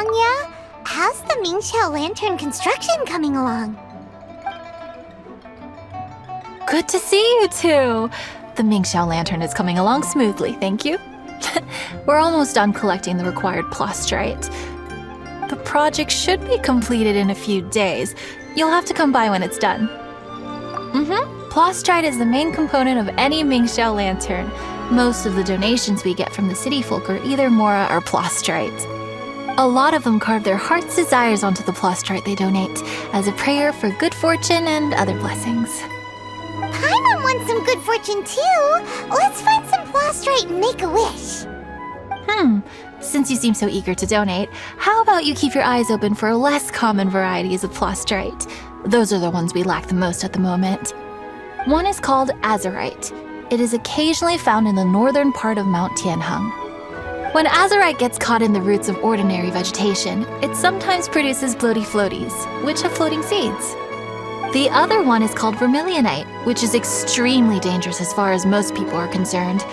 Wangya. How's the Xiao lantern construction coming along? Good to see you two. The Xiao lantern is coming along smoothly, thank you. We're almost done collecting the required plastrite. The project should be completed in a few days. You'll have to come by when it's done. Plastrite is the main component of any Xiao lantern. Most of the donations we get from the city folk are either mora or plastrite. A lot of them carve their heart's desires onto the plastrite they donate, as a prayer for good fortune and other blessings. Paimon wants some good fortune too. Let's find some plastrite and make a wish. Since you seem so eager to donate, how about you keep your eyes open for less common varieties of plastrite? Those are the ones we lack the most at the moment. One is called azurite. It is occasionally found in the northern part of Mount Tianheng. When azurite gets caught in the roots of ordinary vegetation, it sometimes produces bloaty floaties, which have floating seeds. The other one is called vermilionite, which is extremely dangerous as far as most people are concerned.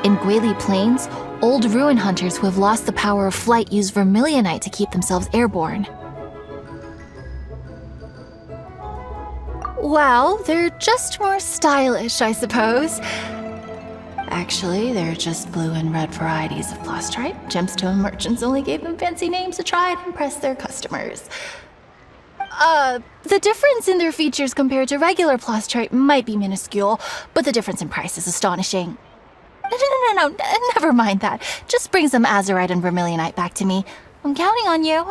In Guili Plains, old ruin hunters who have lost the power of flight use vermilionite to keep themselves airborne. Well, they're just more stylish, I suppose. Actually, they're just blue and red varieties of plastrite. Gemstone merchants only gave them fancy names to try and impress their customers. The difference in their features compared to regular plastrite might be minuscule, but the difference in price is astonishing. No, never mind that. Just bring some azurite and vermilionite back to me. I'm counting on you.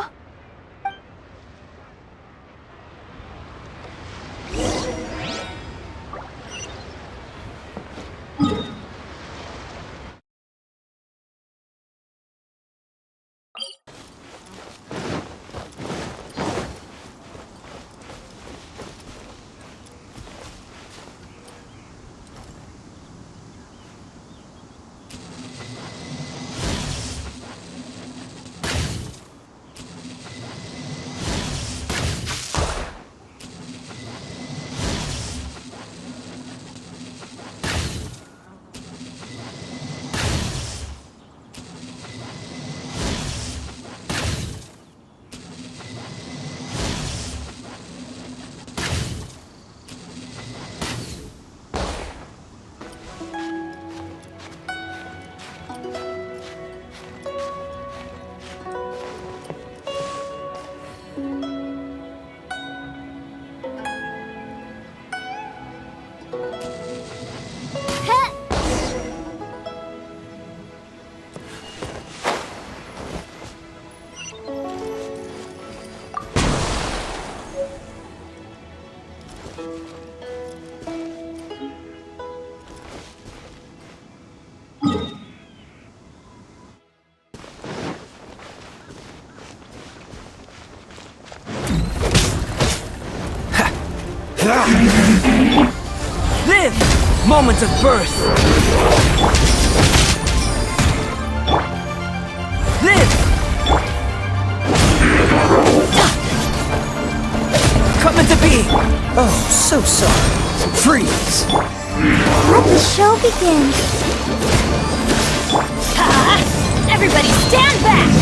Live! Moments of birth! Live! Come into being! Oh, so sorry. Freeze! Let the show begin. Everybody stand back!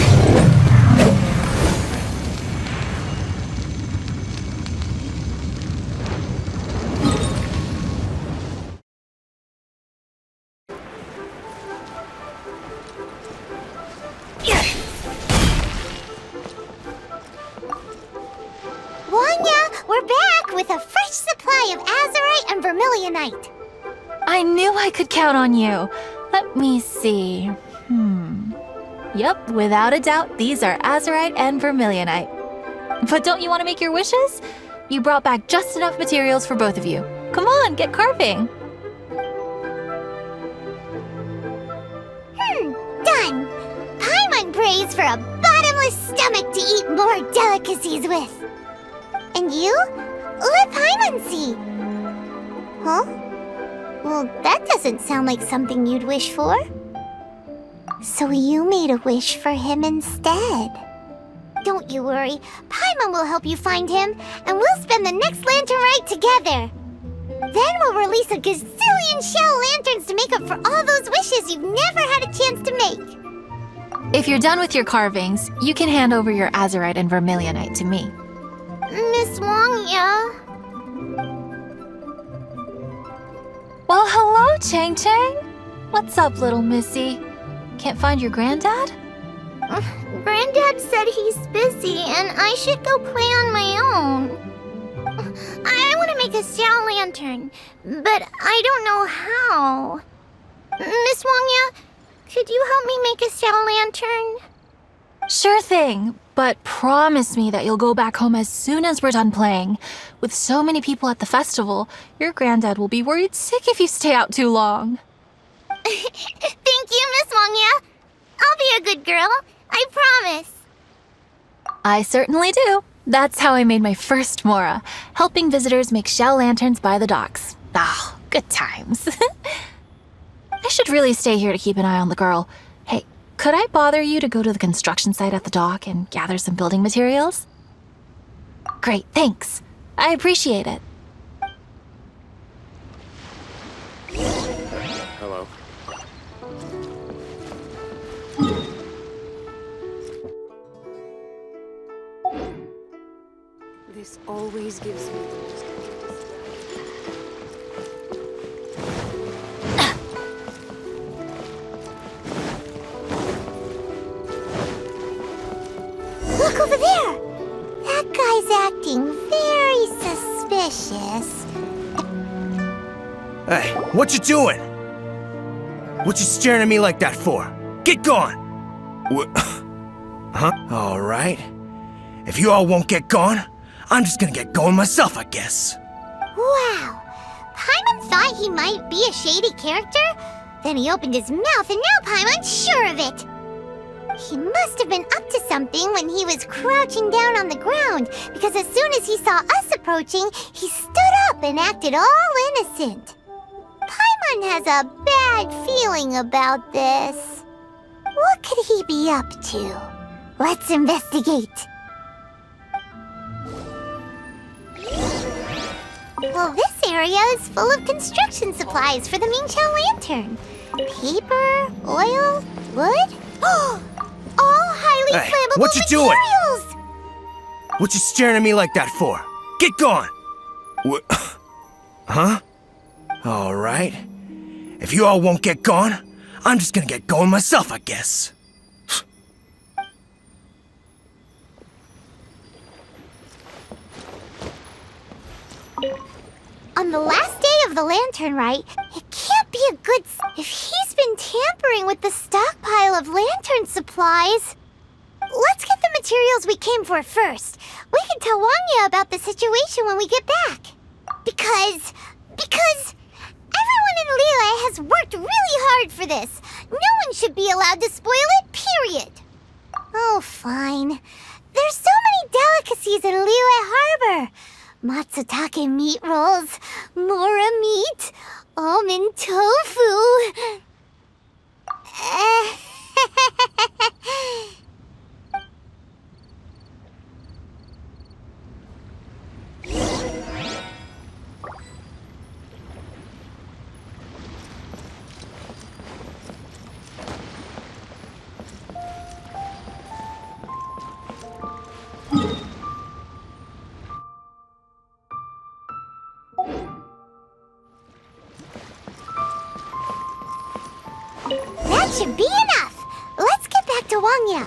Wanya, we're back with a fresh supply of azurite and vermilionite. I knew I could count on you. Let me see. Yep, without a doubt, these are azurite and vermilionite. But don't you want to make your wishes? You brought back just enough materials for both of you. Come on, get carving. Done. Paimon prays for a bottomless stomach to eat more delicacies with. And you? Let Paimon see. Huh? Well, that doesn't sound like something you'd wish for. So you made a wish for him instead. Don't you worry. Paimon will help you find him, and we'll spend the next lantern rite together. Then we'll release a gazillion Xiao lanterns to make up for all those wishes you've never had a chance to make. If you're done with your carvings, you can hand over your azurite and vermilionite to me. Miss Wangya. Well, hello, Chang Chang. What's up, little missy? Can't find your granddad? Granddad said he's busy and I should go play on my own. I want to make a Xiao lantern, but I don't know how. Miss Wangya, could you help me make a Xiao lantern? Sure thing, but promise me that you'll go back home as soon as we're done playing. With so many people at the festival, your granddad will be worried sick if you stay out too long. Thank you, Miss Wangya. I'll be a good girl. I promise. I certainly do. That's how I made my first Mora, helping visitors make shell lanterns by the docks. Ah, good times. I should really stay here to keep an eye on the girl. Hey, could I bother you to go to the construction site at the dock and gather some building materials? Great, thanks. I appreciate it. Hello. This always gives me the most Look over there. That guy's acting very suspicious. Hey, what you doing? What you staring at me like that for? Get gone! Huh? All right. If you all won't get gone, I'm just gonna get going myself, I guess. Wow. Paimon thought he might be a shady character. Then he opened his mouth and now Paimon's sure of it. He must have been up to something when he was crouching down on the ground, because as soon as he saw us approaching, he stood up and acted all innocent. Paimon has a bad feeling about this. What could he be up to? Let's investigate. Well, this area is full of construction supplies for the Mingqiao lantern. Paper, oil, wood. All highly Hey, flammable what you doing? materials! What you staring at me like that for? Get gone! Huh? All right. If you all won't get gone, I'm just gonna get going myself, I guess. On the last day of the lantern rite, it can't be a good if he's been tampering with the stockpile of lantern supplies. Let's get the materials we came for first. We can tell Wangya about the situation when we get back. Because everyone in Liyue has worked really hard for this. No one should be allowed to spoil it, period. Oh, fine. There's so many delicacies in Liyue Harbor. Matsutake meat rolls, mora meat, almond tofu. That should be enough. Let's get back to Wangya.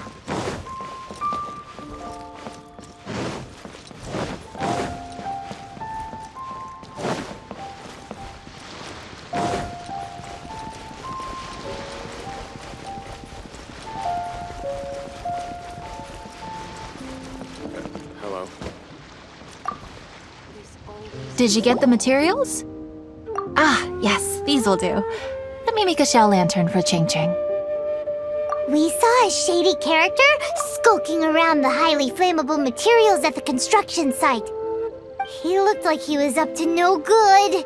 Hello. Did you get the materials? Ah, yes, these will do. Let me make a shell lantern for Ching Ching. We saw a shady character skulking around the highly flammable materials at the construction site. He looked like he was up to no good.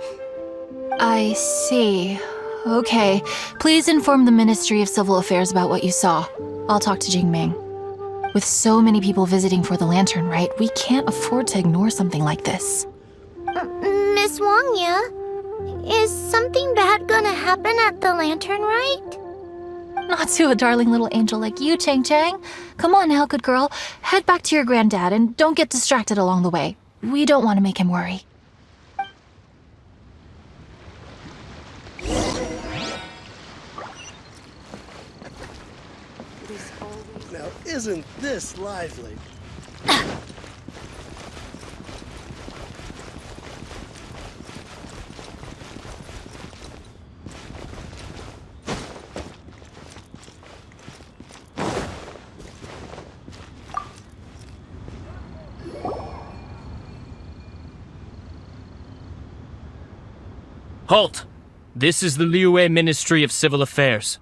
I see. Okay, please inform the Ministry of Civil Affairs about what you saw. I'll talk to Jingming. With so many people visiting for the lantern rite, we can't afford to ignore something like this. Miss Wangya, is something bad gonna happen at the lantern rite? Not to a darling little angel like you, Chang Chang. Come on now, good girl. Head back to your granddad and don't get distracted along the way. We don't want to make him worry. Now, isn't this lively? Halt! This is the Liyue Ministry of Civil Affairs.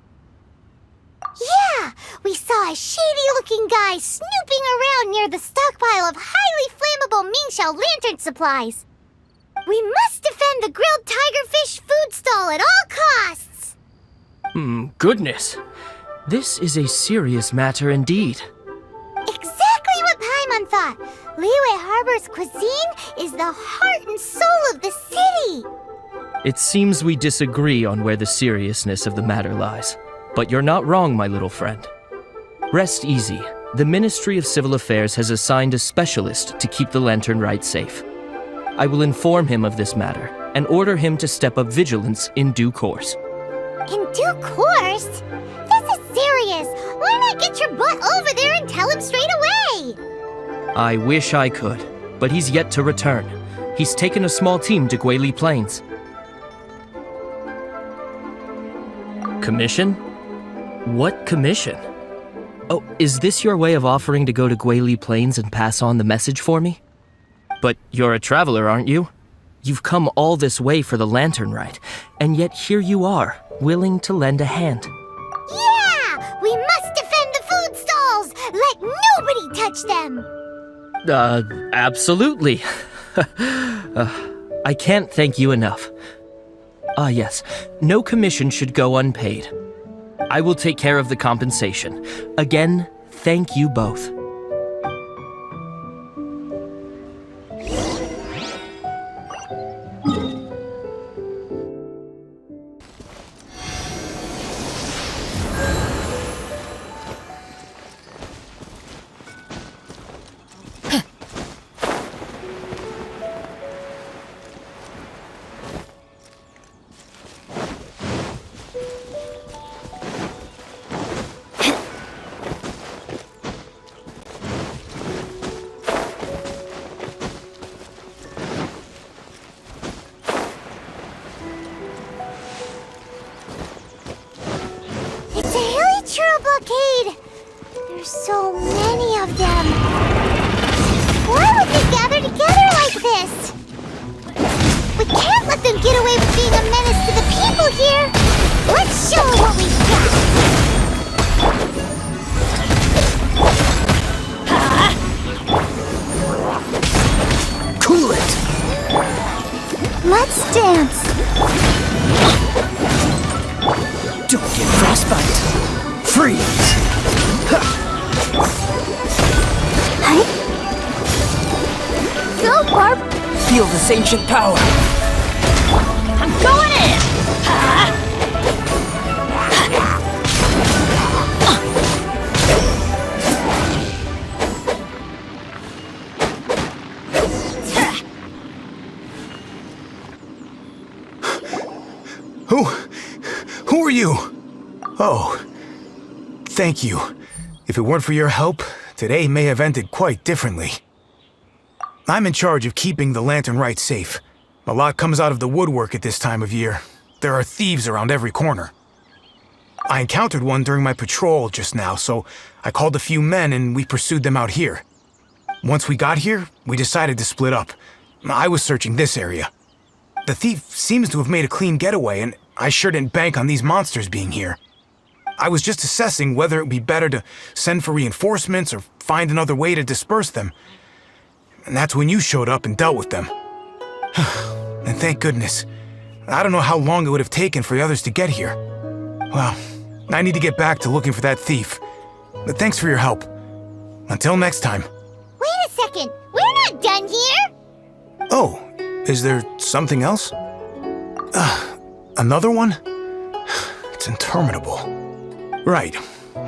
Yeah, we saw a shady-looking guy snooping around near the stockpile of highly flammable Mingxiao lantern supplies. We must defend the grilled tigerfish food stall at all costs! Goodness. This is a serious matter indeed. Exactly what Paimon thought. Liyue Harbor's cuisine is the heart and soul of the city. It seems we disagree on where the seriousness of the matter lies. But you're not wrong, my little friend. Rest easy. The Ministry of Civil Affairs has assigned a specialist to keep the Lantern Rite safe. I will inform him of this matter and order him to step up vigilance in due course. In due course? This is serious. Why not get your butt over there and tell him straight away? I wish I could, but he's yet to return. He's taken a small team to Guili Plains. Commission? What commission? Oh, is this your way of offering to go to Guili Plains and pass on the message for me? But you're a traveler, aren't you? You've come all this way for the Lantern Rite, and yet here you are, willing to lend a hand. Yeah! We must defend the food stalls! Let nobody touch them! Absolutely. I can't thank you enough. Yes. No commission should go unpaid. I will take care of the compensation. Again, thank you both. Blockade! There's so many of them. Why would they gather together like this? We can't let them get away with being a menace to the people here. Let's show them what we've got. Cool it! Let's dance. Don't get frostbite. Freeze! Hi. Go, Barb. Feel this ancient power. I'm going in! Who are you? Oh, thank you. If it weren't for your help, today may have ended quite differently. I'm in charge of keeping the Lantern Rite safe. A lot comes out of the woodwork at this time of year. There are thieves around every corner. I encountered one during my patrol just now, so I called a few men and we pursued them out here. Once we got here, we decided to split up. I was searching this area. The thief seems to have made a clean getaway, and I sure didn't bank on these monsters being here. I was just assessing whether it would be better to send for reinforcements or find another way to disperse them. And that's when you showed up and dealt with them. And thank goodness. I don't know how long it would have taken for the others to get here. Well, I need to get back to looking for that thief. But thanks for your help. Until next time. Wait a second. We're not done here. Oh, is there something else? Another one? It's interminable. Right.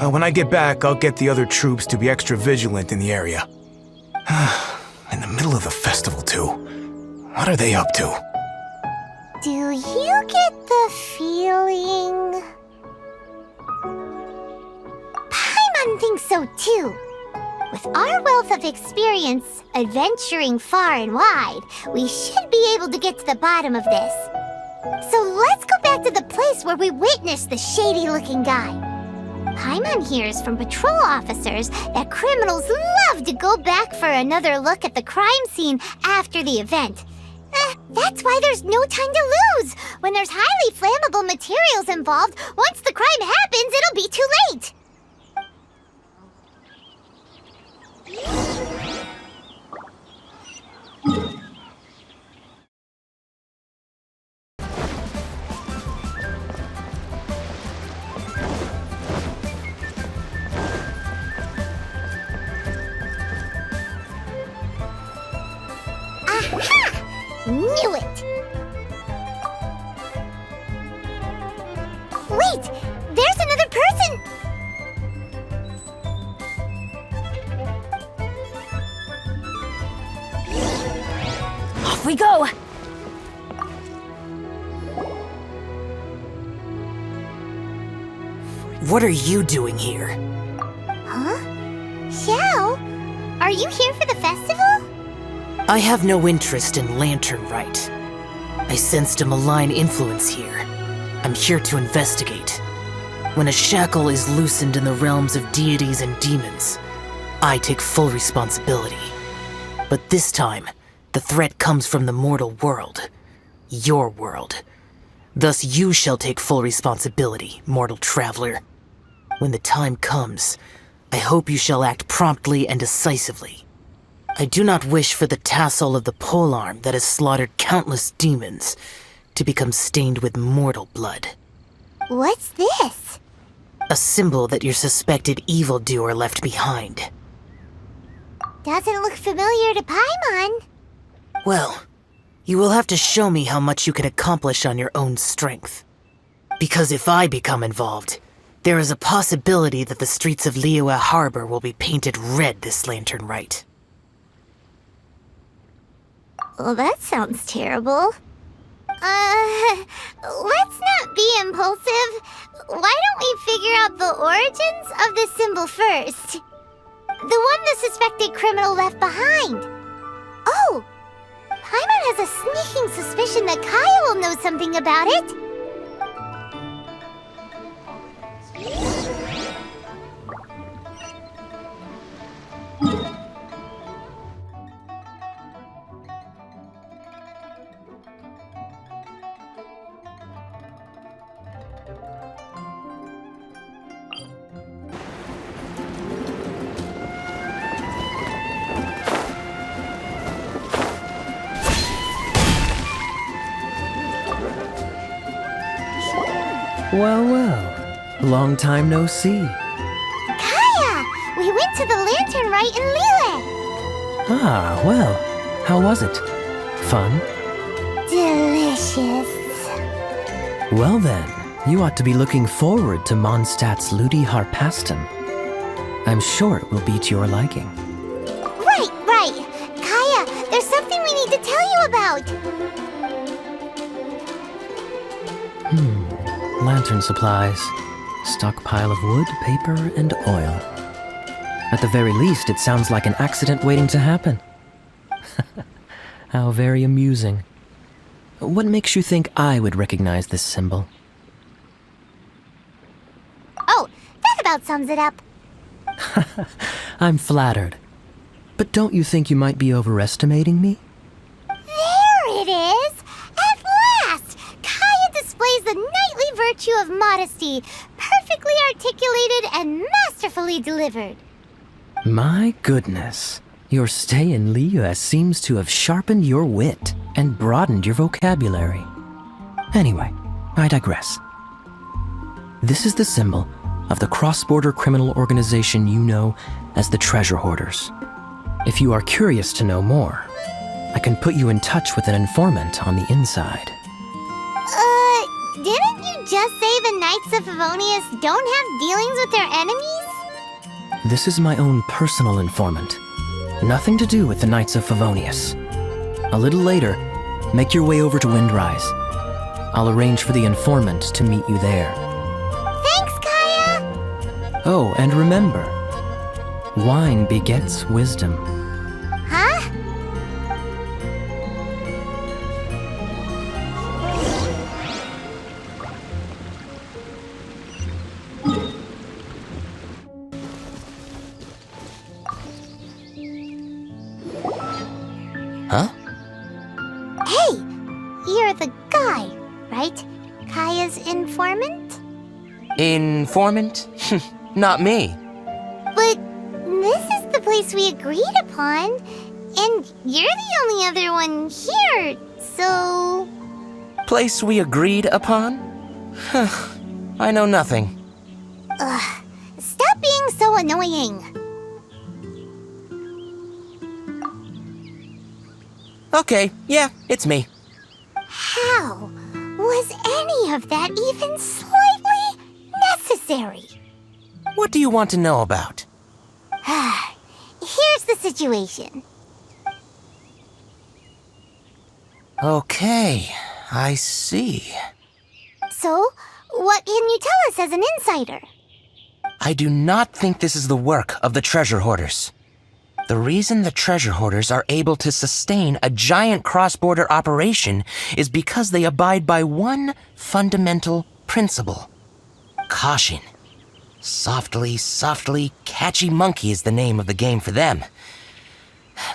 When I get back, I'll get the other troops to be extra vigilant in the area. In the middle of the festival, too. What are they up to? Do you get the feeling... Paimon thinks so too. With our wealth of experience, adventuring far and wide, we should be able to get to the bottom of this. So let's go back to the place where we witnessed the shady-looking guy. Paimon hears from patrol officers that criminals love to go back for another look at the crime scene after the event. That's why there's no time to lose. When there's highly flammable materials involved, once the crime happens, it'll be too late. Aha! Knew it! Wait! There's another person! Off we go! What are you doing here? Huh? Xiao? Are you here for the festival? I have no interest in Lantern Rite. I sensed a malign influence here. I'm here to investigate. When a shackle is loosened in the realms of deities and demons, I take full responsibility. But this time, the threat comes from the mortal world. Your world. Thus you shall take full responsibility, mortal traveler. When the time comes, I hope you shall act promptly and decisively. I do not wish for the tassel of the polearm that has slaughtered countless demons to become stained with mortal blood. What's this? A symbol that your suspected evildoer left behind. Doesn't look familiar to Paimon. Well, you will have to show me how much you can accomplish on your own strength. Because if I become involved, there is a possibility that the streets of Liyue Harbor will be painted red this Lantern Rite. Well, that sounds terrible. Let's not be impulsive. Why don't we figure out the origins of the symbol first? The one the suspected criminal left behind. Oh! Paimon has a sneaking suspicion that Kaya will know something about it. Well, well. Long time no see. Kaya! We went to the Lantern Rite in Liyue. Ah, well. How was it? Fun? Delicious. Well then, you ought to be looking forward to Mondstadt's Ludi Harpastum. I'm sure it will be to your liking. Right. Kaya, there's something we need to tell you about. Lantern supplies. Stockpile of wood, paper, and oil. At the very least, it sounds like an accident waiting to happen. How very amusing. What makes you think I would recognize this symbol? Oh, that about sums it up. I'm flattered. But don't you think you might be overestimating me? There it is! At last! Kaya displays the knightly virtue of modesty, perfectly articulated and masterfully delivered. My goodness. Your stay in Liyue seems to have sharpened your wit and broadened your vocabulary. Anyway, I digress. This is the symbol of the cross-border criminal organization you know as the Treasure Hoarders. If you are curious to know more, I can put you in touch with an informant on the inside. Didn't you just say the Knights of Favonius don't have dealings with their enemies? This is my own personal informant. Nothing to do with the Knights of Favonius. A little later, make your way over to Windrise. I'll arrange for the informant to meet you there. Thanks, Kaya! Oh, and remember, wine begets wisdom. Huh? Huh? Hey! You're the guy, right? Kaya's informant? Informant? Not me. But this is the place we agreed upon, and you're the only other one here, so... Place we agreed upon? I know nothing. Ugh, stop being so annoying. Okay, yeah, it's me. How was any of that even slightly necessary? What do you want to know about? Here's the situation. Okay, I see. So, what can you tell us as an insider? I do not think this is the work of the treasure hoarders. The reason the treasure hoarders are able to sustain a giant cross-border operation is because they abide by one fundamental principle. Caution. Softly, softly, catchy monkey is the name of the game for them.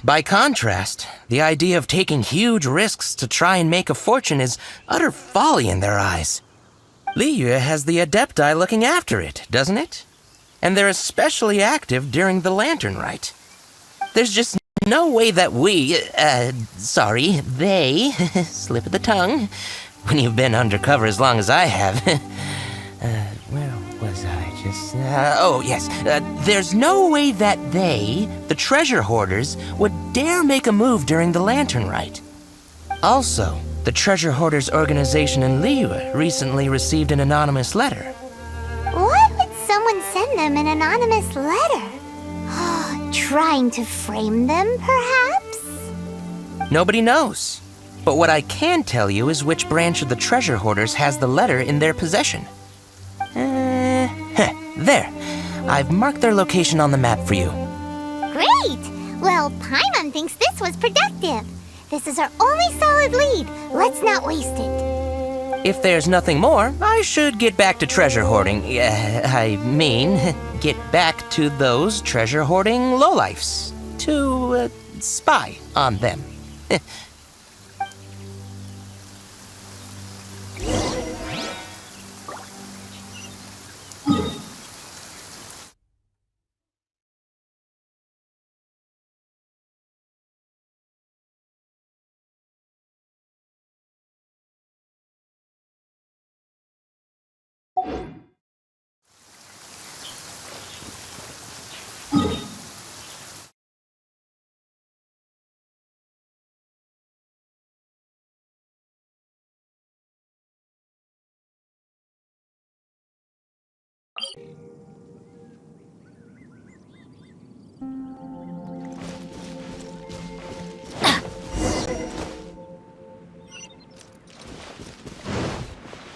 By contrast, the idea of taking huge risks to try and make a fortune is utter folly in their eyes. Liyue has the Adepti looking after it, doesn't it? And they're especially active during the Lantern Rite. There's just no way that they, slip of the tongue, when you've been undercover as long as I have. Where was I just... oh, yes. There's no way that they, the treasure hoarders, would dare make a move during the Lantern Rite. Also, the treasure hoarders organization in Liyue recently received an anonymous letter. Why would someone send them an anonymous letter? Trying to frame them, perhaps? Nobody knows. But what I can tell you is which branch of the treasure hoarders has the letter in their possession. There. I've marked their location on the map for you. Great! Well, Paimon thinks this was productive. This is our only solid lead. Let's not waste it. If there's nothing more, I should get back to treasure hoarding. Get back to those treasure hoarding lowlifes. To, spy on them.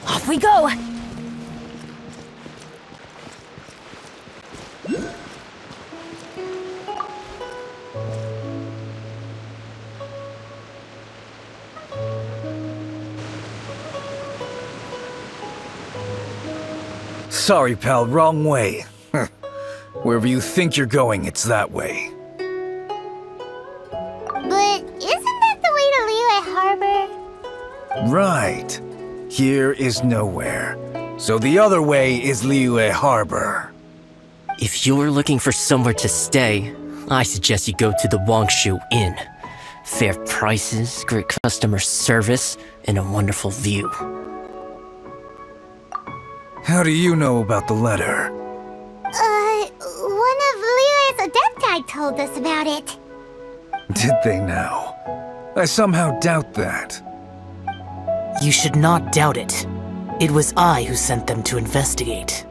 Off we go! Sorry, pal, wrong way. Wherever you think you're going, it's that way. But isn't that the way to Liyue Harbor? Right. Here is nowhere. So the other way is Liyue Harbor. If you're looking for somewhere to stay, I suggest you go to the Wangshu Inn. Fair prices, great customer service, and a wonderful view. How do you know about the letter? One of Liyue's Adepti told us about it. Did they now? I somehow doubt that. You should not doubt it. It was I who sent them to investigate.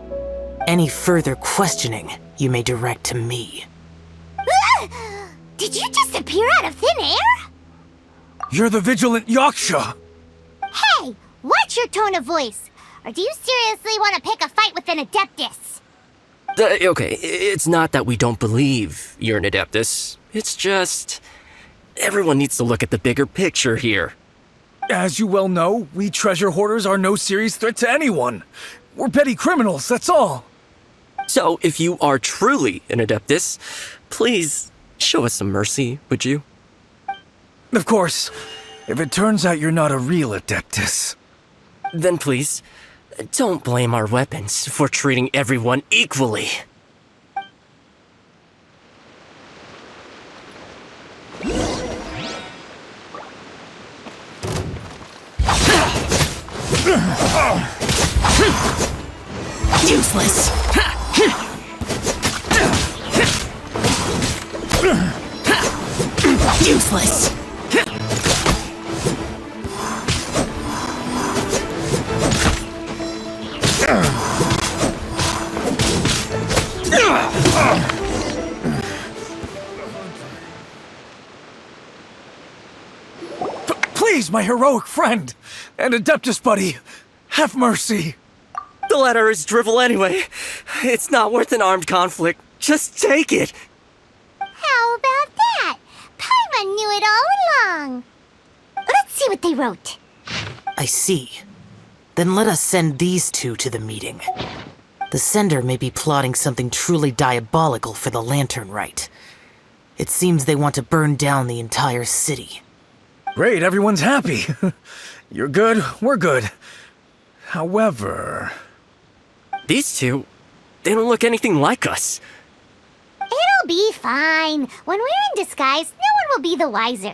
Any further questioning you may direct to me. Did you just appear out of thin air? You're the vigilant Yaksha! Hey, watch your tone of voice. Or do you seriously want to pick a fight with an Adeptus? Okay, it's not that we don't believe you're an Adeptus. It's just... everyone needs to look at the bigger picture here. As you well know, we treasure hoarders are no serious threat to anyone. We're petty criminals, that's all. So, if you are truly an Adeptus, please show us some mercy, would you? Of course, if it turns out you're not a real Adeptus. Then please, don't blame our weapons for treating everyone equally. Useless! Useless! Please, my heroic friend and Adeptus buddy, have mercy. The letter is drivel anyway. It's not worth an armed conflict. Just take it. How about that? Paimon knew it all along. Let's see what they wrote. I see. Then let us send these two to the meeting. The sender may be plotting something truly diabolical for the Lantern Rite. It seems they want to burn down the entire city. Great, everyone's happy. You're good, we're good. However... These two, they don't look anything like us. It'll be fine. When we're in disguise, no one will be the wiser.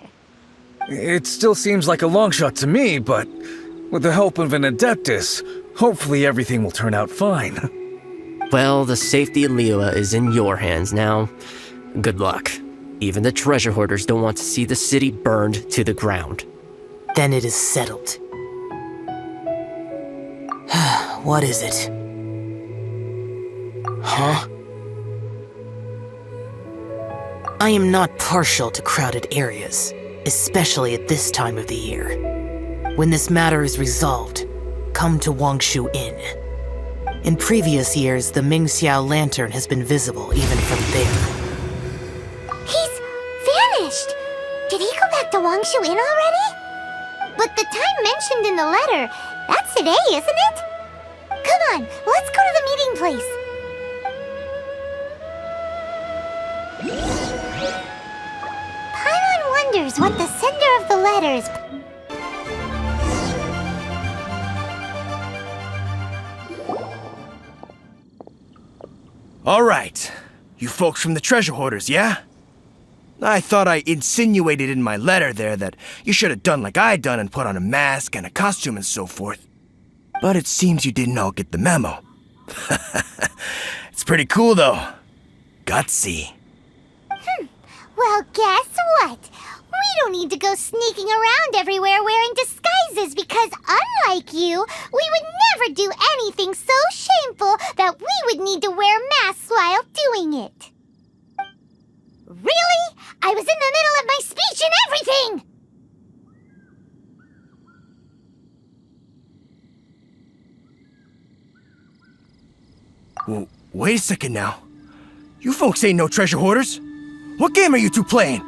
It still seems like a long shot to me, but with the help of an Adeptus, hopefully everything will turn out fine. Well, the safety of Liyue is in your hands now. Good luck. Even the treasure hoarders don't want to see the city burned to the ground. Then it is settled. What is it? Huh? I am not partial to crowded areas, especially at this time of the year. When this matter is resolved, come to Wangshu Inn. In previous years, the Ming Xiao lantern has been visible even from there. He's vanished! Did he go back to Wangshu Inn already? But the time mentioned in the letter, that's today, isn't it? Come on, let's go to the meeting place. Paimon wonders what the sender of the letters... All right. You folks from the treasure hoarders, yeah? I thought I insinuated in my letter there that you should have done like I done and put on a mask and a costume and so forth. But it seems you didn't all get the memo. It's pretty cool, though. Gutsy. Well, guess what? We don't need to go sneaking around everywhere wearing disguises because, unlike you, we would never do anything so shameful that we would need to wear masks while doing it. Really? I was in the middle of my speech and everything! Well, wait a second now. You folks ain't no treasure hoarders. What game are you two playing?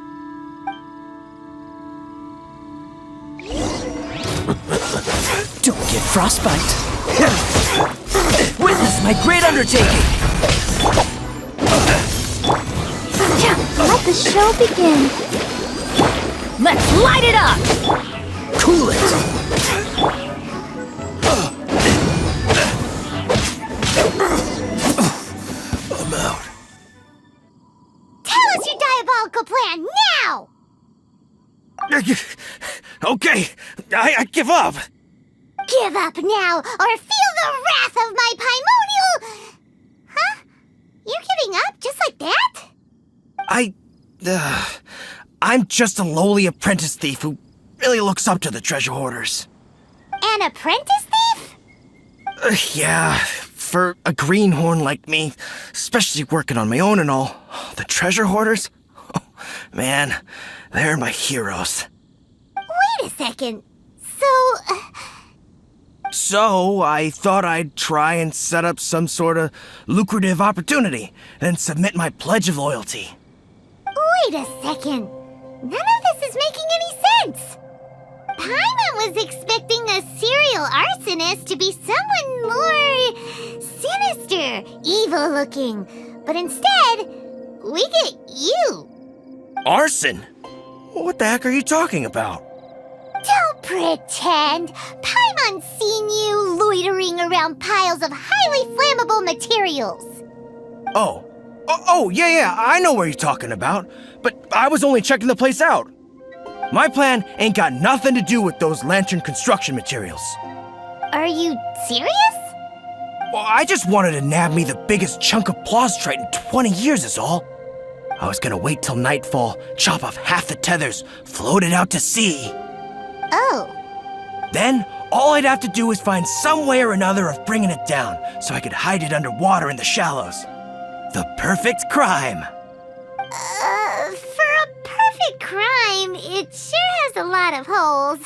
Don't get frostbite. Witness my great undertaking! Let the show begin. Let's light it up! Cool it! I'm out. Tell us your diabolical plan now! Okay, I give up. Give up now, or feel the wrath of my Paimonial... Huh? You giving up just like that? I'm just a lowly apprentice thief who really looks up to the treasure hoarders. An apprentice thief? Yeah, for a greenhorn like me, especially working on my own and all, the treasure hoarders? Oh, man, they're my heroes. Wait a second. So, I thought I'd try and set up some sort of lucrative opportunity, then submit my pledge of loyalty. Wait a second. None of this is making any sense. Paimon was expecting a serial arsonist to be someone more sinister, evil-looking. But instead, we get you. Arson? What the heck are you talking about? Don't pretend. Paimon's seen you loitering around piles of highly flammable materials. Oh, yeah, I know what you're talking about. But I was only checking the place out. My plan ain't got nothing to do with those lantern construction materials. Are you serious? Well, I just wanted to nab me the biggest chunk of plastrite in 20 years is all. I was gonna wait till nightfall, chop off half the tethers, float it out to sea. Oh. Then, all I'd have to do is find some way or another of bringing it down, so I could hide it underwater in the shallows. The perfect crime. For a perfect crime, it sure has a lot of holes.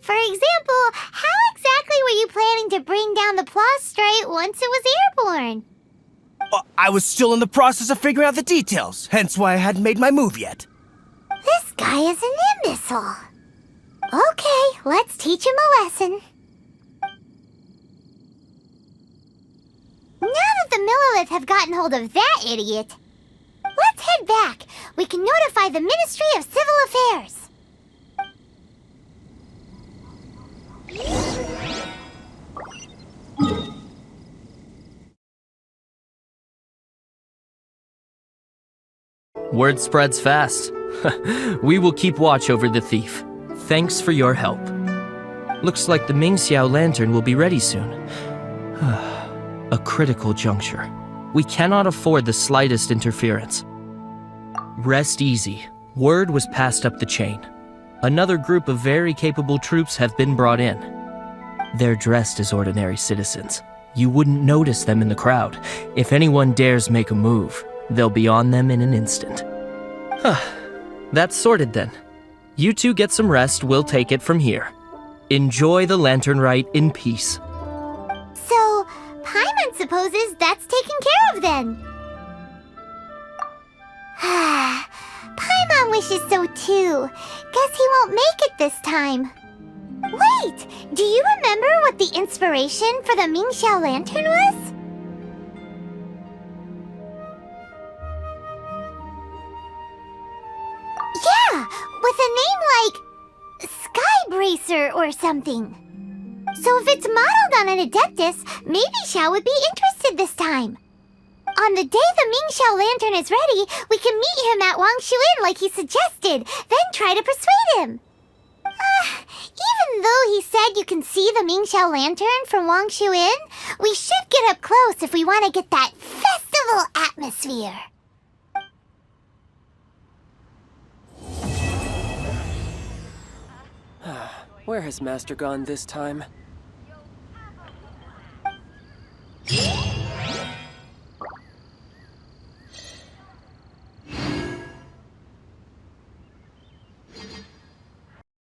For example, how exactly were you planning to bring down the plastrite once it was airborne? I was still in the process of figuring out the details, hence why I hadn't made my move yet. This guy is an imbecile. Okay, let's teach him a lesson. Now that the Millilith have gotten hold of that idiot, let's head back. We can notify the Ministry of Civil Affairs. Word spreads fast. We will keep watch over the thief. Thanks for your help. Looks like the Xiao lantern will be ready soon. A critical juncture. We cannot afford the slightest interference. Rest easy. Word was passed up the chain. Another group of very capable troops have been brought in. They're dressed as ordinary citizens. You wouldn't notice them in the crowd. If anyone dares make a move, they'll be on them in an instant. That's sorted then. You two get some rest, we'll take it from here. Enjoy the lantern rite in peace. So, Paimon supposes that's taken care of then. Paimon wishes so too. Guess he won't make it this time. Wait, do you remember what the inspiration for the Xiao lantern was? Yeah, with a name like Skybracer or something. So if it's modeled on an Adeptus, maybe Xiao would be interested this time. On the day the Xiao lantern is ready, we can meet him at Wangshu Inn like he suggested, then try to persuade him. Even though he said you can see the Xiao lantern from Wangshu Inn, we should get up close if we want to get that festival atmosphere. Where has Master gone this time?